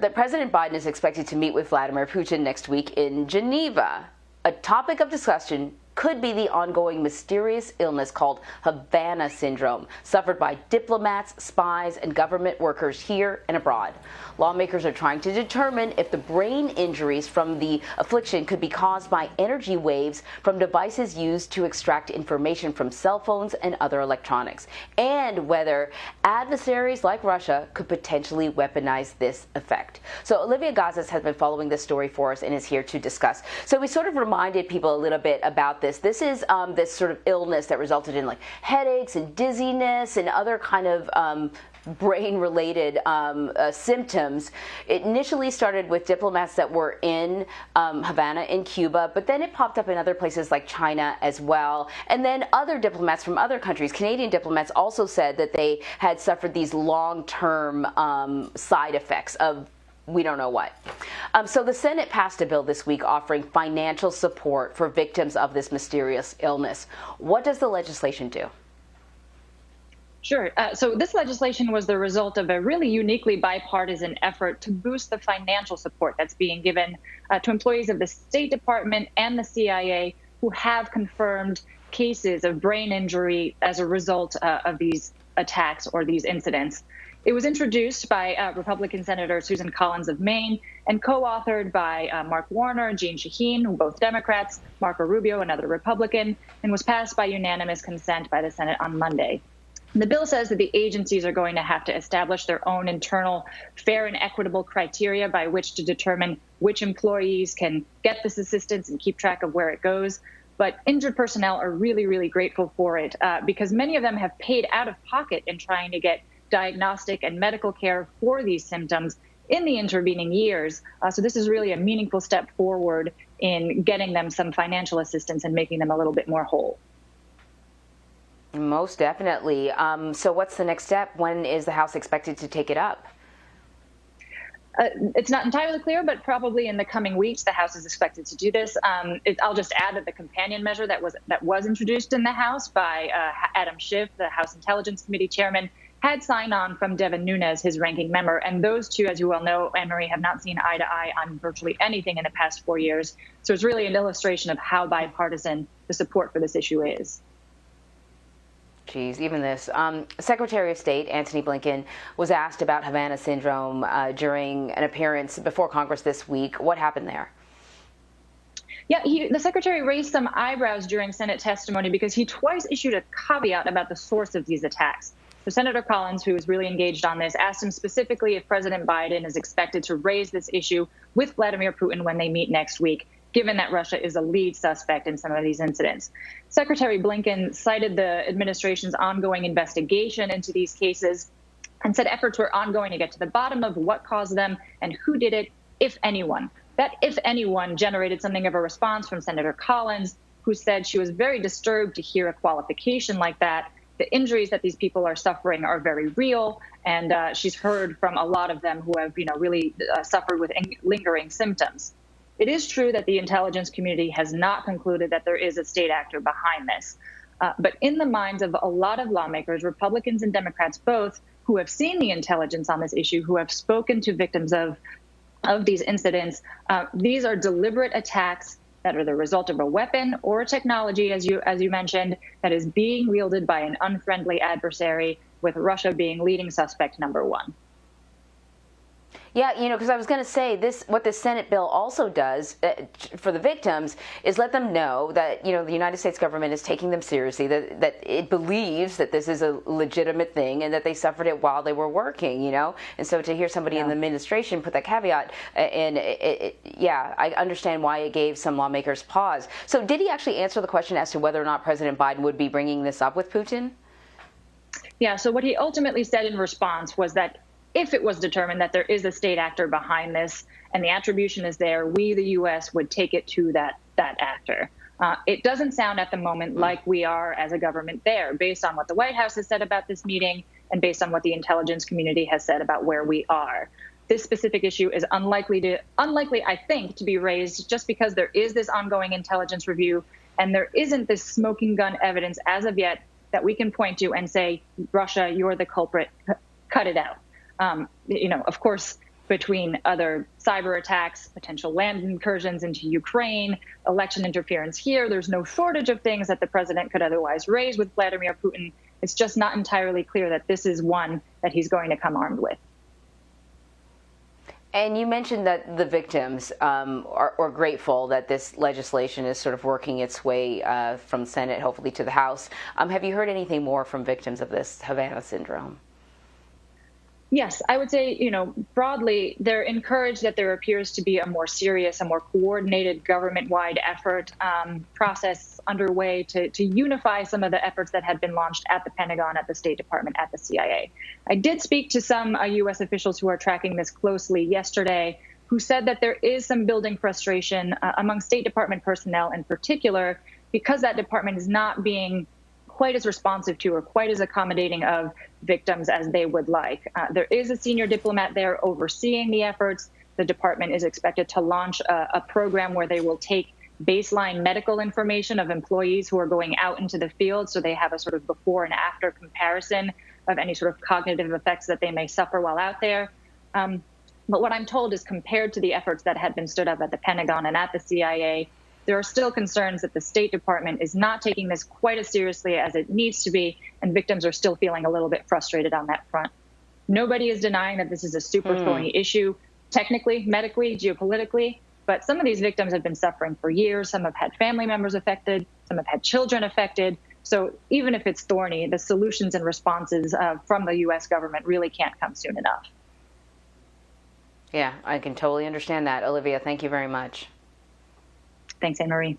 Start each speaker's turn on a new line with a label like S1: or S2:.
S1: that President Biden is expected to meet with Vladimir Putin next week in Geneva. A topic of discussion could be the ongoing mysterious illness called Havana Syndrome, suffered by diplomats, spies, and government workers here and abroad. Lawmakers are trying to determine if the brain injuries from the affliction could be caused by energy waves from devices used to extract information from cell phones and other electronics, and whether adversaries like Russia could potentially weaponize this effect. So Olivia Gazis has been following this story for us and is here to discuss. So we sort of reminded people a little bit about this. This is this sort of illness that resulted in like headaches and dizziness and other kind of brain-related symptoms. It initially started with diplomats that were in Havana in Cuba, but then it popped up in other places like China as well. And then other diplomats from other countries, Canadian diplomats, also said that they had suffered these long-term side effects of we don't know what. So the Senate passed a bill this week offering financial support for victims of this mysterious illness. What does the legislation do?
S2: Sure. So this legislation was the result of a really uniquely bipartisan effort to boost the financial support that's being given to employees of the State Department and the CIA who have confirmed cases of brain injury as a result of these attacks or these incidents. It was introduced by Republican Senator Susan Collins of Maine and co-authored by Mark Warner, Jeanne Shaheen, both Democrats, Marco Rubio, another Republican, and was passed by unanimous consent by the Senate on Monday. The bill says that the agencies are going to have to establish their own internal fair and equitable criteria by which to determine which employees can get this assistance and keep track of where it goes. But injured personnel are really, really grateful for it because many of them have paid out of pocket in trying to get diagnostic and medical care for these symptoms in the intervening years. So this is really a meaningful step forward in getting them some financial assistance and making them a little bit more whole.
S1: Most definitely. So what's the next step? When is the House expected to take it up?
S2: It's not entirely clear, but probably in the coming weeks, the House is expected to do this. I'll just add that the companion measure that was introduced in the House by Adam Schiff, the House Intelligence Committee chairman, had sign-on from Devin Nunes, his ranking member. And those two, as you well know, Anne-Marie, have not seen eye to eye on virtually anything in the past 4 years. So it's really an illustration of how bipartisan the support for this issue is.
S1: Geez, even this. Secretary of State Antony Blinken was asked about Havana Syndrome during an appearance before Congress this week. What happened there?
S2: Yeah, the secretary raised some eyebrows during Senate testimony because he twice issued a caveat about the source of these attacks. So Senator Collins, who is really engaged on this, asked him specifically if President Biden is expected to raise this issue with Vladimir Putin when they meet next week, given that Russia is a lead suspect in some of these incidents. Secretary Blinken cited the administration's ongoing investigation into these cases and said efforts were ongoing to get to the bottom of what caused them and who did it, if anyone. That if anyone generated something of a response from Senator Collins, who said she was very disturbed to hear a qualification like that. The injuries that these people are suffering are very real, and she's heard from a lot of them who have, really suffered with lingering symptoms. It is true that the intelligence community has not concluded that there is a state actor behind this. But in the minds of a lot of lawmakers, Republicans and Democrats both, who have seen the intelligence on this issue, who have spoken to victims of these incidents, these are deliberate attacks that are the result of a weapon or a technology, as you mentioned, that is being wielded by an unfriendly adversary, with Russia being leading suspect number one.
S1: Yeah, because I was going to say what the Senate bill also does for the victims is let them know that, the United States government is taking them seriously, that it believes that this is a legitimate thing and that they suffered it while they were working, And so to hear somebody in the administration put that caveat in, I understand why it gave some lawmakers pause. So did he actually answer the question as to whether or not President Biden would be bringing this up with Putin?
S2: Yeah, so what he ultimately said in response was that if it was determined that there is a state actor behind this and the attribution is there, we, the U.S., would take it to that actor. It doesn't sound at the moment like we are as a government there, based on what the White House has said about this meeting and based on what the intelligence community has said about where we are. This specific issue is unlikely, I think, to be raised just because there is this ongoing intelligence review and there isn't this smoking gun evidence as of yet that we can point to and say, Russia, you're the culprit, cut it out. Of course, between other cyber attacks, potential land incursions into Ukraine, election interference here. There's no shortage of things that the president could otherwise raise with Vladimir Putin. It's just not entirely clear that this is one that he's going to come armed with.
S1: And you mentioned that the victims are grateful that this legislation is sort of working its way from the Senate, hopefully to the House. Have you heard anything more from victims of this Havana Syndrome?
S2: Yes, I would say, broadly, they're encouraged that there appears to be a more serious, a more coordinated government-wide effort process underway to unify some of the efforts that had been launched at the Pentagon, at the State Department, at the CIA. I did speak to some U.S. officials who are tracking this closely yesterday, who said that there is some building frustration among State Department personnel in particular, because that department is not being quite as responsive to or quite as accommodating of victims as they would like. There is a senior diplomat there overseeing the efforts. The department is expected to launch a program where they will take baseline medical information of employees who are going out into the field, so they have a sort of before and after comparison of any sort of cognitive effects that they may suffer while out there. But what I'm told is, compared to the efforts that had been stood up at the Pentagon and at the CIA, there are still concerns that the State Department is not taking this quite as seriously as it needs to be, and victims are still feeling a little bit frustrated on that front. Nobody is denying that this is a super thorny issue, technically, medically, geopolitically, but some of these victims have been suffering for years. Some have had family members affected. Some have had children affected. So even if it's thorny, the solutions and responses from the U.S. government really can't come soon enough.
S1: Yeah, I can totally understand that. Olivia, thank you very much.
S2: Thanks, Anne-Marie.